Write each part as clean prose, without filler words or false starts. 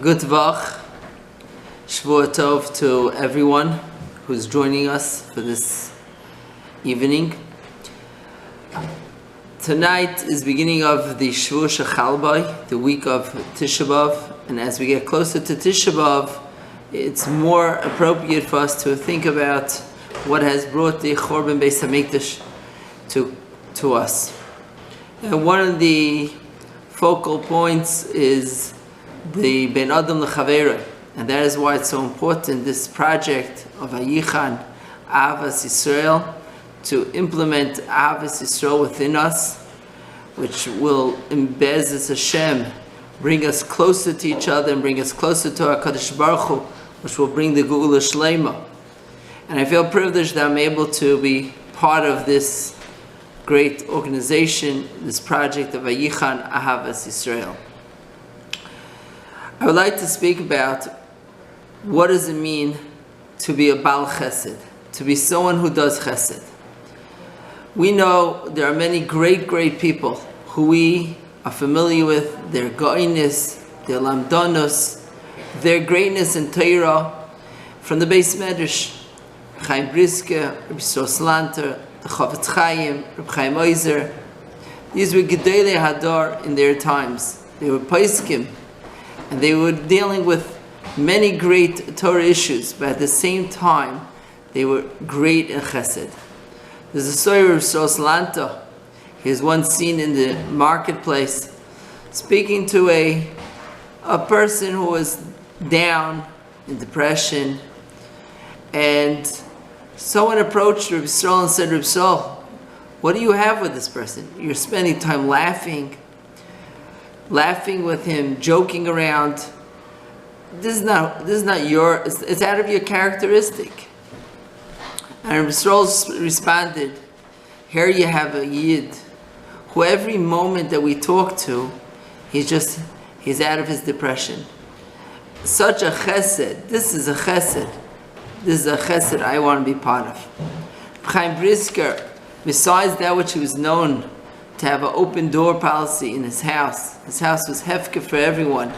Good Vach, Shvua Tov to everyone who's joining us for this evening. Tonight is beginning of the Shvua Shechalbai, the week of Tisha B'Av, and as we get closer to Tisha B'Av, it's more appropriate for us to think about what has brought the Chorban Beis HaMikdash to us. And one of the focal points is the Ben Adam L'Chaveiroi, and that is why it's so important, this project of Vayichan, Ahavas Yisrael, to implement Ahavas Yisrael within us, which will, in Be'ezus Hashem, bring us closer to each other and bring us closer to our Kadosh Baruch Hu, which will bring the Geula Shleima. And I feel privileged that I'm able to be part of this great organization, this project of Vayichan, Ahavas Yisrael. I would like to speak about what does it mean to be a Baal Chesed, to be someone who does Chesed. We know there are many great people who we are familiar with, their goiness, their lamdonos, their greatness in Torah, from the Beis Medrash, Chaim Brisker, Rabbi Soslanter, the Chavetz Chaim, Rabbi Chaim Oizer. These were Gedolei Hadar in their times. They were Paiskim, and they were dealing with many great Torah issues, but at the same time, they were great in Chesed. There's a story of Soslanter. He was once seen in the marketplace speaking to a person who was down in depression, and someone approached Reb Yisrael and said, Reb Yisrael, what do you have with this person? You're spending time laughing with him, joking around. This is not your, it's out of your characteristic. And Reb Yisrael responded, here you have a Yid who every moment that we talk to, he's out of his depression. Such a chesed, this is a chesed I want to be part of. Chaim Brisker, besides that which he was known to have an open door policy in his house was hefker for everyone,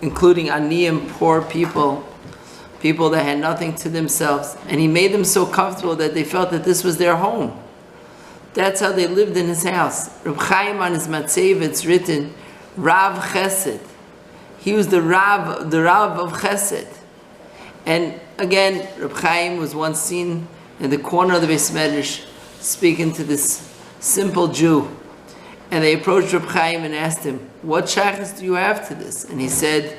including aniyim, poor people that had nothing to themselves, and he made them so comfortable that they felt that this was their home. That's how they lived in his house. Reb Chaim on his Matzev, it's written, Rav Chesed. He was the Rav of Chesed. And again, Reb Chaim was once seen in the corner of the Beis Medrash speaking to this simple Jew. And they approached Reb Chaim and asked him, what shaykhs do you have to this? And he said,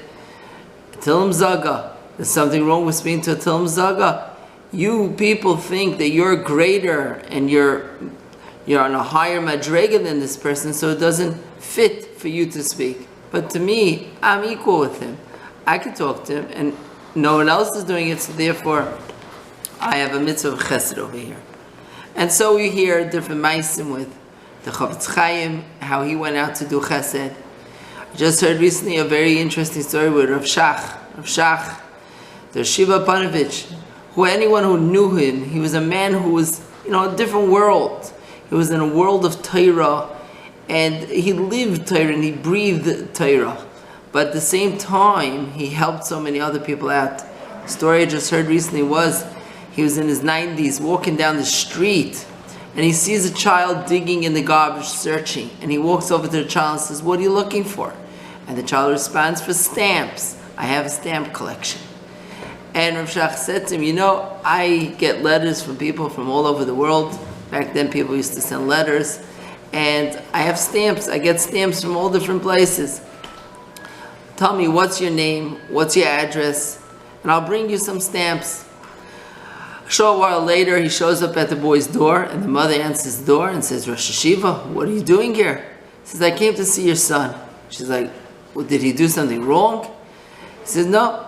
Tilim Zaga. There's something wrong with speaking to a Tilim Zaga. You people think that you're greater and you're on a higher madrega than this person, so it doesn't fit for you to speak. But to me, I'm equal with him. I can talk to him, and no one else is doing it, so therefore, I have a mitzvah of chesed over here. And so we hear different maisim with the Chavetz Chaim, how he went out to do chesed. I just heard recently a very interesting story with Rav Shach, the Shiva Panovich, who anyone who knew him, he was a man who was, a different world. He was in a world of Torah, and he lived Torah and he breathed Torah. But at the same time, he helped so many other people out. The story I just heard recently was, he was in his 90s, walking down the street, and he sees a child digging in the garbage, searching. And he walks over to the child and says, what are you looking for? And the child responds, for stamps. I have a stamp collection. And Rav Shach said to him, I get letters from people from all over the world. Back then people used to send letters. And I have stamps. I get stamps from all different places. Tell me, what's your name? What's your address? And I'll bring you some stamps. A short while later, he shows up at the boy's door, and the mother answers the door and says, Rosh Hashiva, what are you doing here? He says, I came to see your son. She's like, well, did he do something wrong? He says, no.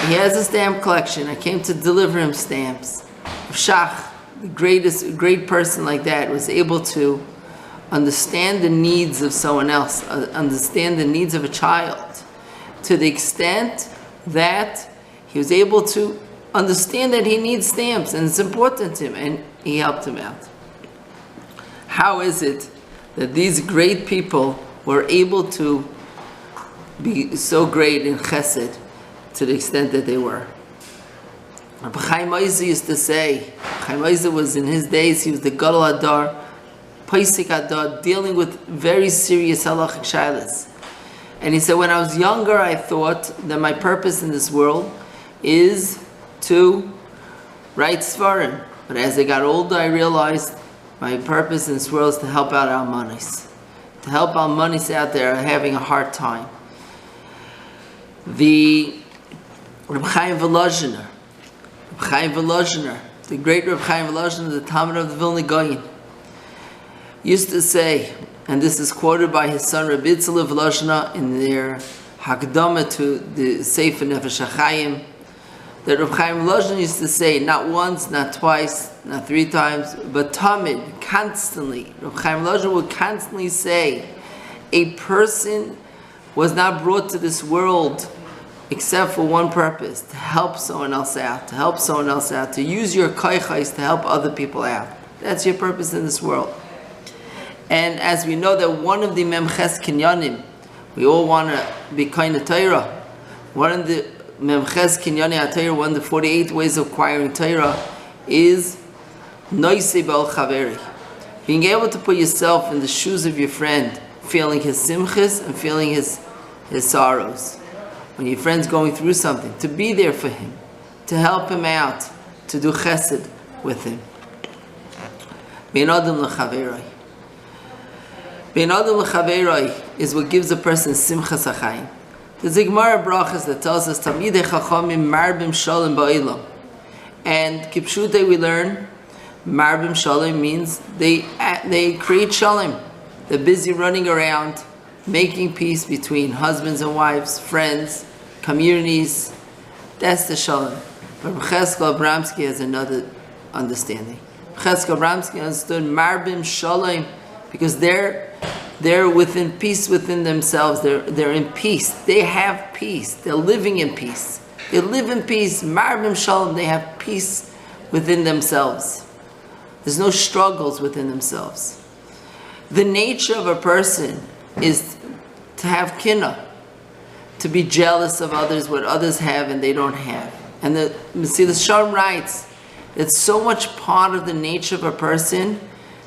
He has a stamp collection. I came to deliver him stamps. Shach, the great person like that, was able to understand the needs of someone else, understand the needs of a child, to the extent that he was able to understand that he needs stamps and it's important to him, and he helped him out. How is it that these great people were able to be so great in Chesed to the extent that they were. Rabbi Chaim Oizer used to say, Chaim Oizer was in his days, he was the Gadol Hadar, Paisik Hadar, dealing with very serious halachic shaylas. And he said, when I was younger, I thought that my purpose in this world is to write Svarim. But as I got older, I realized my purpose in this world is to help out Almanis. To help Almanis out there having a hard time. The Reb Chaim Volozhiner, the great Reb Chaim Volozhiner, the Talmud of the Vilna Gaon, used to say, and this is quoted by his son Reb Yitzchak Volozhiner in their Hakdama to the Sefer Nefesh HaChaim, that Reb Chaim Volozhiner used to say, not once, not twice, not 3 times, but tamid, constantly. Reb Chaim Volozhiner would constantly say, a person was not brought to this world except for one purpose, to help someone else out, to use your koichos to help other people out. That's your purpose in this world. And as we know that one of the memches kinyanim, we all want to be kind of Torah. One of the memches kinyanim HaTorah, one of the 48 ways of acquiring Torah, is noisei b'al chaveri. Being able to put yourself in the shoes of your friend, feeling his simchas and feeling his sorrows. When your friend's going through something, to be there for him, to help him out, to do chesed with him. Bein adam l'chaveroi. Bein adam l'chaveroi is what gives a person simchas hachayim. There's a Gemara brachas that tells us Tamidei Chachamim marbim shalom ba'ilam. And kipshutei we learn marbim shalom means they create shalom. They're busy running around, making peace between husbands and wives, friends, communities. That's the shalom. But Chesed Abramsky has another understanding. Chesed Abramsky understood marbim shalom because they're within peace within themselves. They're in peace. They have peace. They're living in peace. They live in peace. Marbim shalom. They have peace within themselves. There's no struggles within themselves. The nature of a person is to have kinna, to be jealous of others, what others have and they don't have. And the Shalom writes, it's so much part of the nature of a person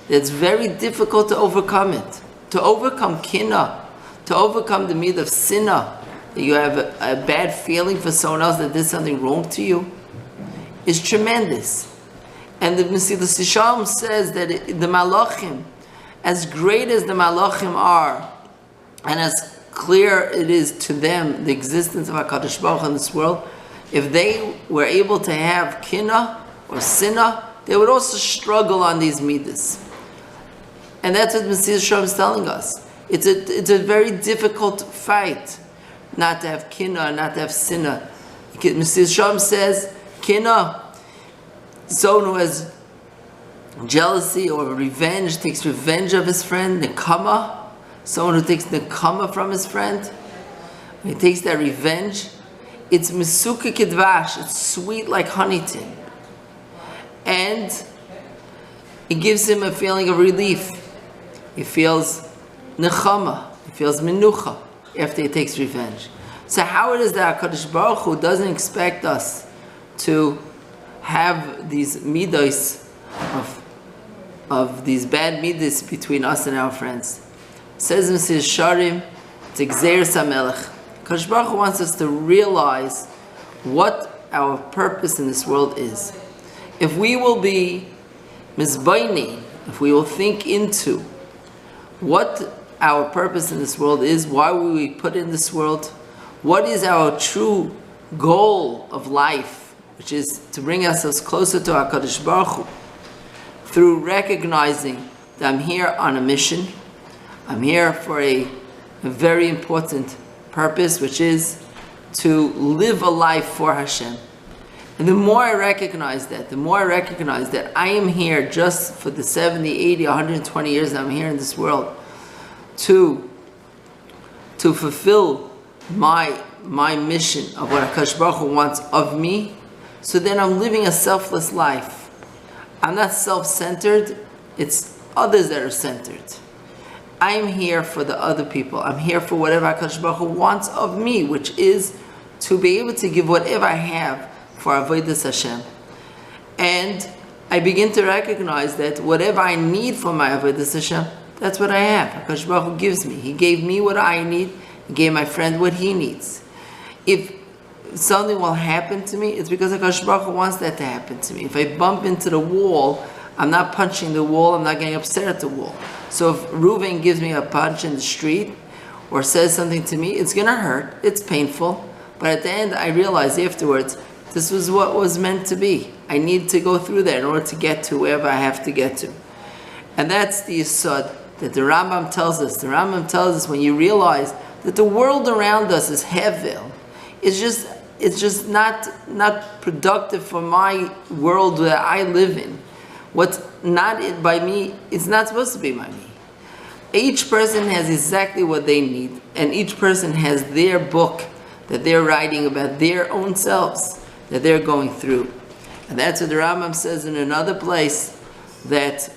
that it's very difficult to overcome it. To overcome kinna, to overcome the midah of sinna, that you have a bad feeling for someone else that did something wrong to you, is tremendous. And the Shalom says that the malachim, as great as the malachim are, and as clear it is to them the existence of HaKadosh Baruch Hu in this world, if they were able to have kinna or sinna, they would also struggle on these midas. And that's what Messiah Shalom is telling us. It's a very difficult fight not to have kinna, not to have sinna. Messiah Shalom says, kinna, someone who has jealousy or revenge, takes revenge of his friend, nekama, someone who takes nekama from his friend, when he takes that revenge, it's mesuka kedvash, it's sweet like honeyton. And it gives him a feeling of relief. He feels nechama, he feels menucha after he takes revenge. So how it is that HaKadosh Baruch Hu doesn't expect us to have these midos of these bad midas between us and our friends. It says in Sharim, it's Gzeirus HaMelech. HaKadosh Baruch Hu wants us to realize what our purpose in this world is. If we will be mizbayni, if we will think into what our purpose in this world is, why were we put in this world, what is our true goal of life, which is to bring ourselves closer to HaKadosh Baruch Hu, through recognizing that I'm here on a mission, I'm here for a very important purpose, which is to live a life for Hashem. And the more I recognize that, I am here just for the 70, 80, 120 years that I'm here in this world, to fulfill my mission of what HaKadosh Baruch Hu wants of me, so then I'm living a selfless life. I'm not self-centered, it's others that are centered. I'm here for the other people. I'm here for whatever HaKadosh Baruch Hu wants of me, which is to be able to give whatever I have for Avodas Hashem. And I begin to recognize that whatever I need for my Avodas Hashem, that's what I have. HaKadosh Baruch Hu gives me. He gave me what I need. He gave my friend what he needs. If something will happen to me, it's because HaKadosh Baruch Hu wants that to happen to me. If I bump into the wall, I'm not punching the wall, I'm not getting upset at the wall. So if Reuven gives me a punch in the street or says something to me, it's going to hurt, it's painful, but at the end I realize afterwards, this was what was meant to be. I need to go through that in order to get to wherever I have to get to. And that's the yesod that the Rambam tells us. The Rambam tells us when you realize that the world around us is hevel, it's just not productive for my world that I live in. What's not it by me, it's not supposed to be by me. Each person has exactly what they need, and each person has their book that they're writing about their own selves, that they're going through. And that's what the Rambam says in another place, that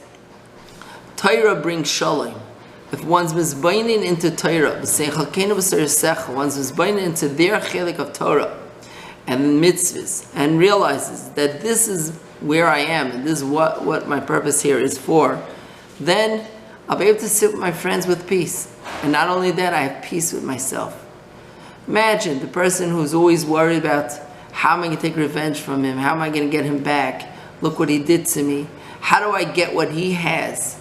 Torah brings shalom. If one's mizbainin into Torah, one's mizbainin into their chelik of Torah and mitzvahs, and realizes that this is where I am, and this is what my purpose here is for, then I'll be able to sit with my friends with peace. And not only that, I have peace with myself. Imagine the person who's always worried about how am I going to take revenge from him, how am I going to get him back, look what he did to me, how do I get what he has?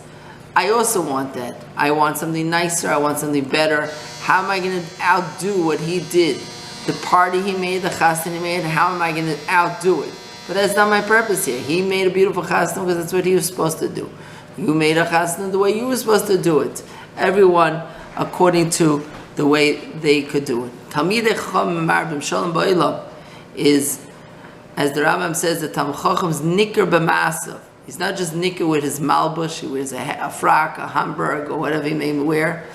I also want that. I want something nicer, I want something better. How am I going to outdo what he did? The party he made, the chassan he made, how am I going to outdo it? But that's not my purpose here. He made a beautiful chasna because that's what he was supposed to do. You made a chasna the way you were supposed to do it. Everyone according to the way they could do it. Talmidei Chacham Marbim Shalom Ba'ilam is, as the Rambam says, the Talmid Chacham's nicker b'maasav. He's not just nicker with his malbush, he wears a frock, a Hamburg, or whatever he may wear,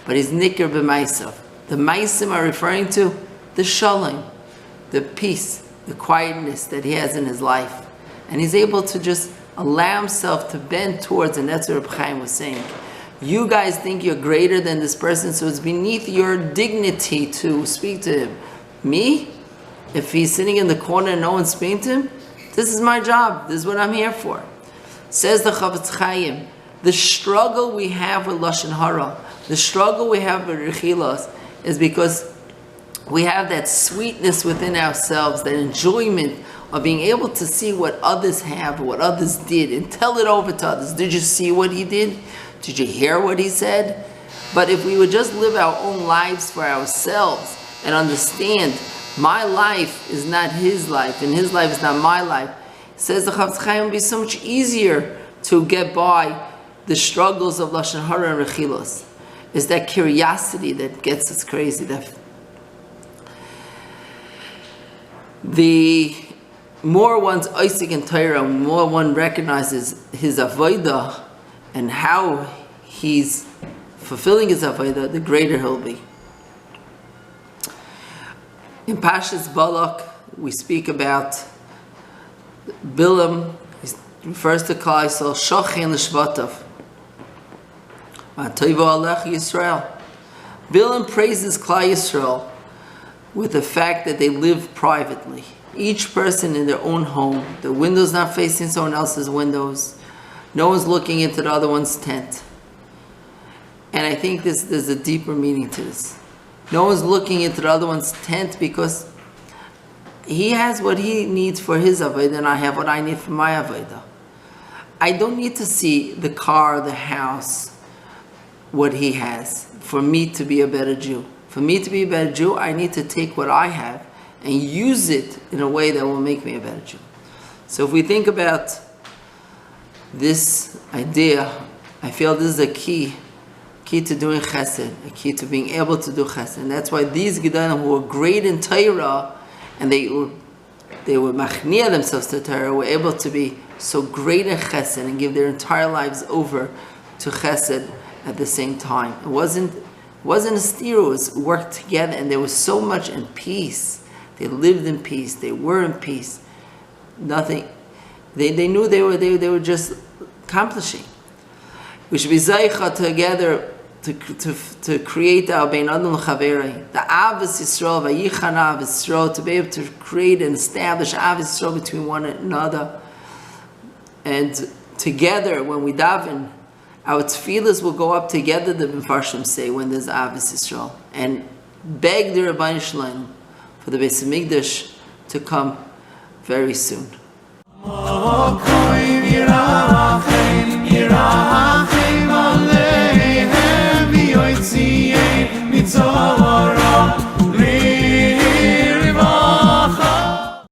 but he's nicker b'maasav. The maisim are referring to the shalom, the peace, the quietness that he has in his life. And he's able to just allow himself to bend towards, and that's what Reb Chaim was saying. You guys think you're greater than this person, so it's beneath your dignity to speak to him. Me? If he's sitting in the corner and no one's speaking to him, this is my job. This is what I'm here for. Says the Chavetz Chaim, the struggle we have with Lashon Hara, the struggle we have with Rechilos, is because we have that sweetness within ourselves, that enjoyment of being able to see what others have, what others did, and tell it over to others. Did you see what he did? Did you hear what he said? But if we would just live our own lives for ourselves and understand my life is not his life, and his life is not my life, says the Chavetz Chaim, it would be so much easier to get by the struggles of Lashon Hara and Rechilos. It's that curiosity that gets us crazy. The more one's Isaac and Torah, more one recognizes his avodah and how he's fulfilling his avodah, the greater he'll be. In Pashas Balak, we speak about Bilam. He refers to Klal Yisrael, Shochin l'shvatav. Ma'atoivo alech Yisrael. Bilam praises Klal Yisrael with the fact that they live privately. Each person in their own home. The window's not facing someone else's windows. No one's looking into the other one's tent. And I think there's a deeper meaning to this. No one's looking into the other one's tent because he has what he needs for his avodah and I have what I need for my avodah. I don't need to see the car, the house, what he has for me to be a better Jew. For me to be a better Jew, I need to take what I have and use it in a way that will make me a better Jew. So if we think about this idea, I feel this is a key to doing chesed, a key to being able to do chesed. And that's why these Gedolim who were great in Torah, and they were machnia themselves to Torah, were able to be so great in chesed and give their entire lives over to chesed at the same time. It wasn't a steer, it was worked together, and there was so much in peace. They lived in peace, they were in peace. Nothing, they knew they were just accomplishing. We should be zaycha together to create our Bein Adam L'Chaverei, the Avos Yisrael, Vayichan Avos Yisrael, to be able to create and establish Avos Yisrael between one another. And together, when we daven, our tefillas will go up together, the Mefarshim say, when there's Avos Yisrael, and beg the Rabbeinu Shalom for the Beis Hamikdash to come very soon.